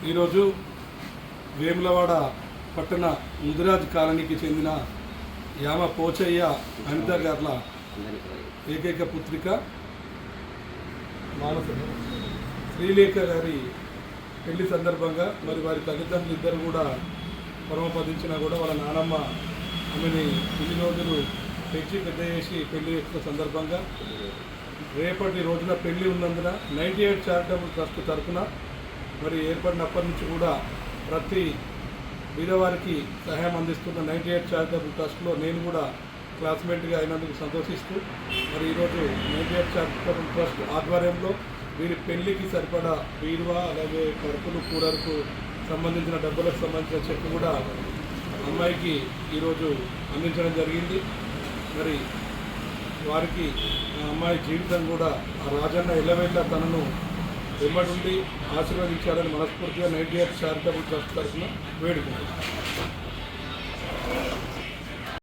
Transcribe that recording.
ఈరోజు వేములవాడ పట్టణ ముదిరాజ్ కాలనీకి చెందిన యామ పోచయ్య అనిత గార్ల ఏకైక పుత్రిక శ్రీలేఖ గారి పెళ్లి సందర్భంగా మరి వారి తల్లిదండ్రులు ఇద్దరు కూడా పరమపదించినా కూడా వాళ్ళ నానమ్మ ఆమెని ఇన్ని రోజులు పెంచి పెద్ద చేసి పెళ్లి యొక్క సందర్భంగా రేపటి రోజున పెళ్లి ఉన్నందున 98 చారిటబుల్ ట్రస్ట్ తరఫున మరి ఏర్పడినప్పటి నుంచి కూడా ప్రతి బీదవారికి సహాయం అందిస్తున్న 98 చారిటబుల్ ట్రస్ట్లో నేను కూడా క్లాస్మేట్గా అయినందుకు సంతోషిస్తూ మరి ఈరోజు 98 చారిటబుల్ ట్రస్ట్ ఆధ్వర్యంలో వీరి పెళ్లికి సరిపడా బీరువా అలాగే పరుపులు కూరలకు సంబంధించిన డబ్బులకు సంబంధించిన చెక్ కూడా అమ్మాయికి ఈరోజు అందించడం జరిగింది. మరి వారికి ఆ అమ్మాయి జీవితం కూడా ఆ రాజన్న ఎల్లవెళ్ళ తనను వెంబడుండి ఆశీర్వదించాలని మనస్ఫూర్తిగా 98 చారిటబుల్ ట్రస్ట్ తరఫున వేడుకుంటున్నాను.